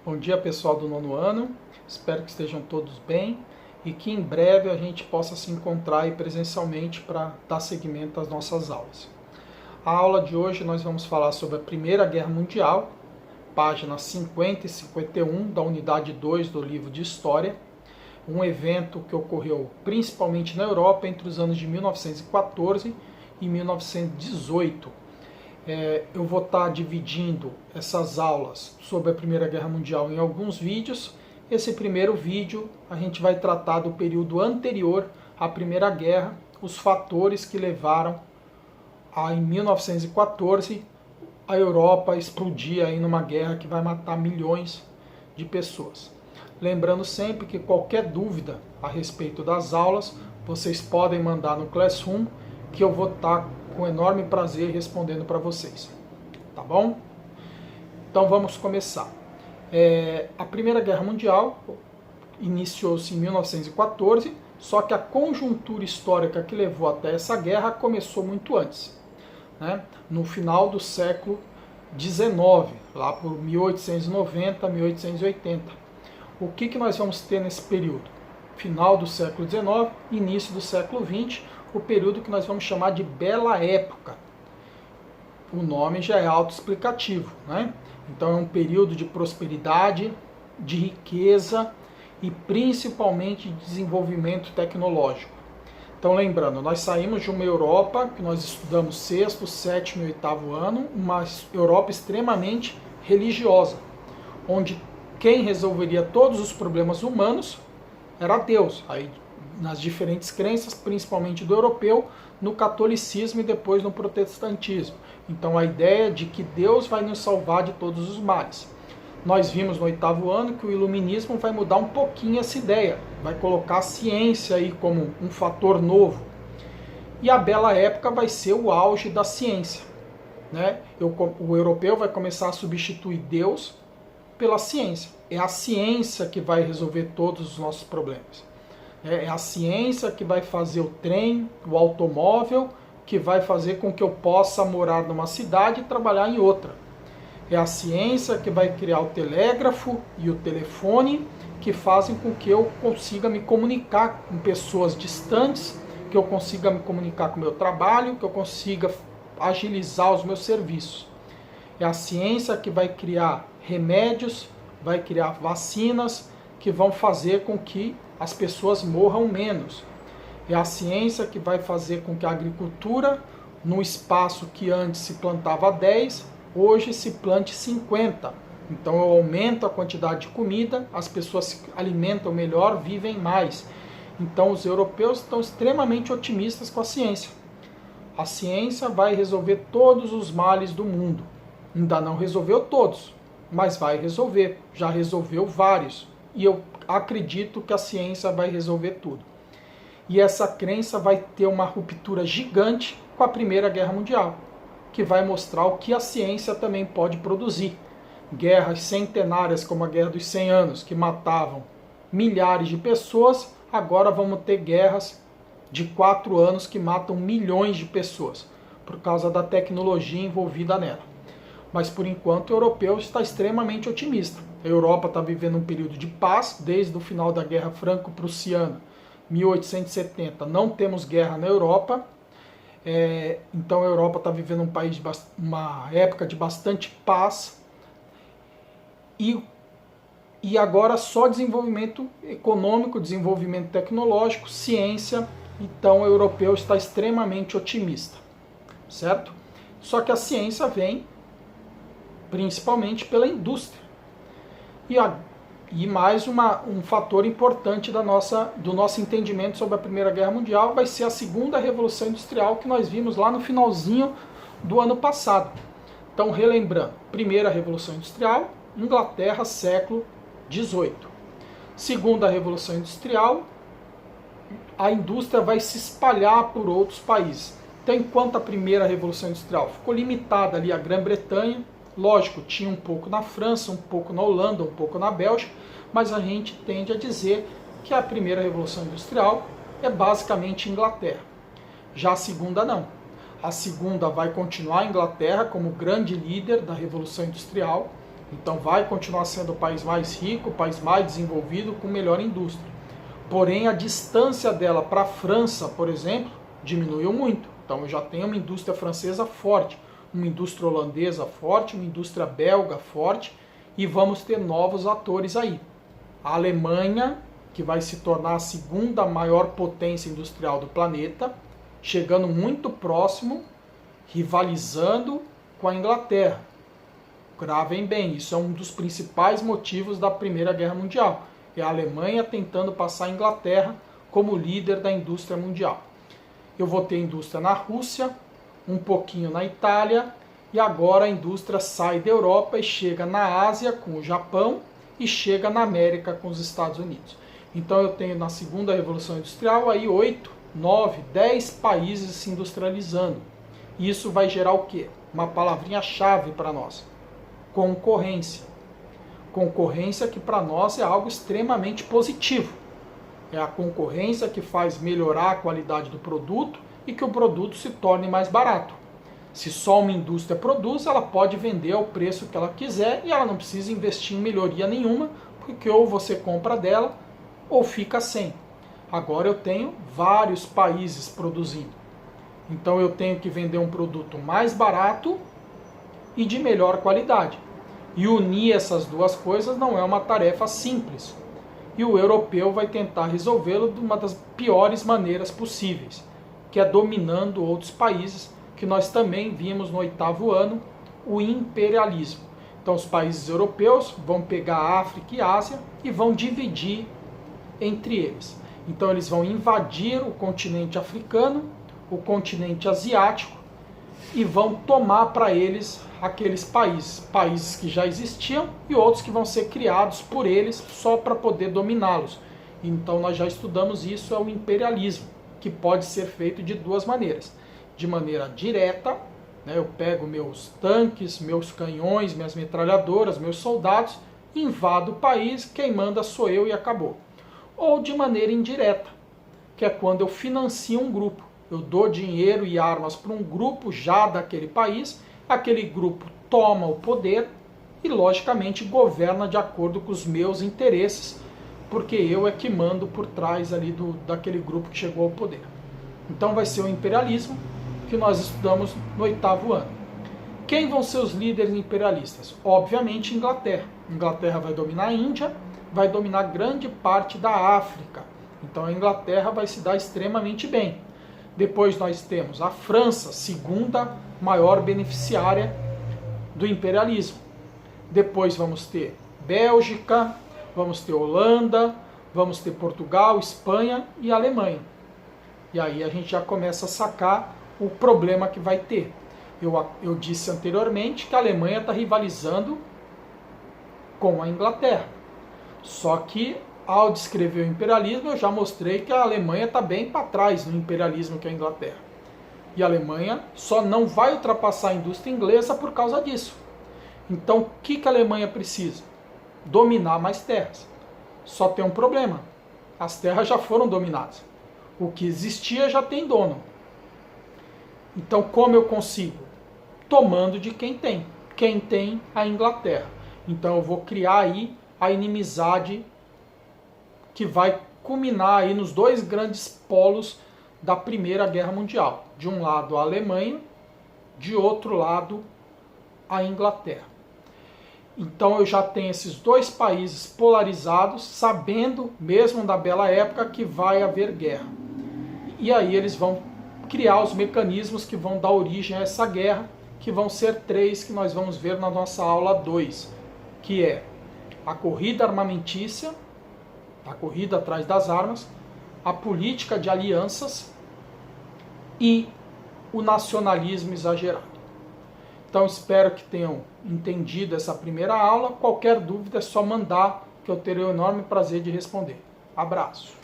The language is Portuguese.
Bom dia, pessoal do nono ano. Espero que estejam todos bem e que em breve a gente possa se encontrar aí presencialmente para dar seguimento às nossas aulas. A aula de hoje nós vamos falar sobre a Primeira Guerra Mundial, páginas 50 e 51 da unidade 2 do livro de História, um evento que ocorreu principalmente na Europa entre os anos de 1914 e 1918. Eu vou estar dividindo essas aulas sobre a Primeira Guerra Mundial em alguns vídeos. Esse primeiro vídeo a gente vai tratar do período anterior à Primeira Guerra, os fatores que levaram em 1914 a Europa explodir aí numa guerra que vai matar milhões de pessoas. Lembrando sempre que qualquer dúvida a respeito das aulas, vocês podem mandar no Classroom, que eu vou estar com enorme prazer respondendo para vocês. Tá bom? Então vamos começar. A Primeira Guerra Mundial iniciou-se em 1914, só que a conjuntura histórica que levou até essa guerra começou muito antes, né? No final do século XIX, lá por 1890, 1880. O que nós vamos ter nesse período? Final do século XIX, início do século XX, o período que nós vamos chamar de Bela Época. O nome já é autoexplicativo, né? Então é um período de prosperidade, de riqueza e principalmente de desenvolvimento tecnológico. Então lembrando, nós saímos de uma Europa que nós estudamos sexto, sétimo e oitavo ano, uma Europa extremamente religiosa, onde quem resolveria todos os problemas humanos era Deus. Aí nas diferentes crenças, principalmente do europeu, no catolicismo e depois no protestantismo. Então a ideia de que Deus vai nos salvar de todos os males. Nós vimos no oitavo ano que o iluminismo vai mudar um pouquinho essa ideia, vai colocar a ciência aí como um fator novo. E a Bela Época vai ser o auge da ciência, né? O europeu vai começar a substituir Deus pela ciência. É a ciência que vai resolver todos os nossos problemas. É a ciência que vai fazer o trem, o automóvel, que vai fazer com que eu possa morar numa cidade e trabalhar em outra. É a ciência que vai criar o telégrafo e o telefone, que fazem com que eu consiga me comunicar com pessoas distantes, que eu consiga me comunicar com o meu trabalho, que eu consiga agilizar os meus serviços. É a ciência que vai criar remédios, vai criar vacinas, que vão fazer com que as pessoas morram menos. É a ciência que vai fazer com que a agricultura, no espaço que antes se plantava 10, hoje se plante 50. Então eu aumento a quantidade de comida, as pessoas se alimentam melhor, vivem mais. Então os europeus estão extremamente otimistas com a ciência. A ciência vai resolver todos os males do mundo. Ainda não resolveu todos, mas vai resolver. Já resolveu vários. E eu acredito que a ciência vai resolver tudo. E essa crença vai ter uma ruptura gigante com a Primeira Guerra Mundial, que vai mostrar o que a ciência também pode produzir. Guerras centenárias como a Guerra dos 100 Anos, que matavam milhares de pessoas, agora vamos ter guerras de 4 anos que matam milhões de pessoas, por causa da tecnologia envolvida nela. Mas por enquanto o europeu está extremamente otimista. A Europa está vivendo um período de paz desde o final da Guerra Franco-Prussiana, 1870. Não temos guerra na Europa, então a Europa está vivendo uma época de bastante paz e agora só desenvolvimento econômico, desenvolvimento tecnológico, ciência. Então o europeu está extremamente otimista, certo? Só que a ciência vem principalmente pela indústria. E mais um fator importante do nosso entendimento sobre a Primeira Guerra Mundial vai ser a Segunda Revolução Industrial, que nós vimos lá no finalzinho do ano passado. Então, relembrando, Primeira Revolução Industrial, Inglaterra, século XVIII. Segunda Revolução Industrial, a indústria vai se espalhar por outros países. Então, enquanto a Primeira Revolução Industrial ficou limitada ali à Grã-Bretanha, lógico, tinha um pouco na França, um pouco na Holanda, um pouco na Bélgica, mas a gente tende a dizer que a Primeira Revolução Industrial é basicamente Inglaterra. Já a segunda não. A segunda vai continuar a Inglaterra como grande líder da Revolução Industrial, Então vai continuar sendo o país mais rico, o país mais desenvolvido, com melhor indústria. Porém, a distância dela para a França, por exemplo, diminuiu muito. Então eu já tenho uma indústria francesa forte, uma indústria holandesa forte, uma indústria belga forte, e vamos ter novos atores aí. A Alemanha, que vai se tornar a segunda maior potência industrial do planeta, chegando muito próximo, rivalizando com a Inglaterra. Gravem bem, isso é um dos principais motivos da Primeira Guerra Mundial. É a Alemanha tentando passar a Inglaterra como líder da indústria mundial. Eu vou ter indústria na Rússia, um pouquinho na Itália, e agora a indústria sai da Europa e chega na Ásia com o Japão e chega na América com os Estados Unidos. Então eu tenho na segunda Revolução Industrial aí 8, 9, 10 países se industrializando. E isso vai gerar o quê? Uma palavrinha-chave para nós: concorrência. Concorrência que para nós é algo extremamente positivo. É a concorrência que faz melhorar a qualidade do produto e que o produto se torne mais barato. Se só uma indústria produz, ela pode vender ao preço que ela quiser e ela não precisa investir em melhoria nenhuma, porque ou você compra dela ou fica sem. Agora eu tenho vários países produzindo. Então eu tenho que vender um produto mais barato e de melhor qualidade. E unir essas duas coisas não é uma tarefa simples. E o europeu vai tentar resolvê-lo de uma das piores maneiras possíveis, que é dominando outros países, que nós também vimos no 8º ano, o imperialismo. Então os países europeus vão pegar a África e a Ásia e vão dividir entre eles. Então eles vão invadir o continente africano, o continente asiático, e vão tomar para eles aqueles países que já existiam e outros que vão ser criados por eles só para poder dominá-los. Então nós já estudamos isso, é o imperialismo, que pode ser feito de duas maneiras. De maneira direta, né, eu pego meus tanques, meus canhões, minhas metralhadoras, meus soldados, invado o país, quem manda sou eu e acabou. Ou de maneira indireta, que é quando eu financio um grupo. Eu dou dinheiro e armas para um grupo já daquele país, aquele grupo toma o poder e, logicamente, governa de acordo com os meus interesses, porque eu é que mando por trás ali daquele grupo que chegou ao poder. Então vai ser o imperialismo que nós estudamos no 8º ano. Quem vão ser os líderes imperialistas? Obviamente Inglaterra. Inglaterra vai dominar a Índia, vai dominar grande parte da África. Então a Inglaterra vai se dar extremamente bem. Depois nós temos a França, segunda maior beneficiária do imperialismo. Depois vamos ter Bélgica, vamos ter Holanda, vamos ter Portugal, Espanha e Alemanha. E aí a gente já começa a sacar o problema que vai ter. Eu disse anteriormente que a Alemanha está rivalizando com a Inglaterra. Só que ao descrever o imperialismo, eu já mostrei que a Alemanha está bem para trás no imperialismo que a Inglaterra. E a Alemanha só não vai ultrapassar a indústria inglesa por causa disso. Então, o que a Alemanha precisa? Dominar mais terras. Só tem um problema. As terras já foram dominadas. O que existia já tem dono. Então, como eu consigo? Tomando de quem tem. Quem tem? A Inglaterra. Então, eu vou criar aí a inimizade que vai culminar aí nos dois grandes polos da Primeira Guerra Mundial. De um lado a Alemanha, de outro lado a Inglaterra. Então eu já tenho esses dois países polarizados, sabendo, mesmo na bela época, que vai haver guerra. E aí eles vão criar os mecanismos que vão dar origem a essa guerra, que vão ser 3 que nós vamos ver na nossa aula 2, que é a corrida armamentícia, a corrida atrás das armas, a política de alianças e o nacionalismo exagerado. Então espero que tenham entendido essa primeira aula. Qualquer dúvida é só mandar, que eu terei o enorme prazer de responder. Abraço!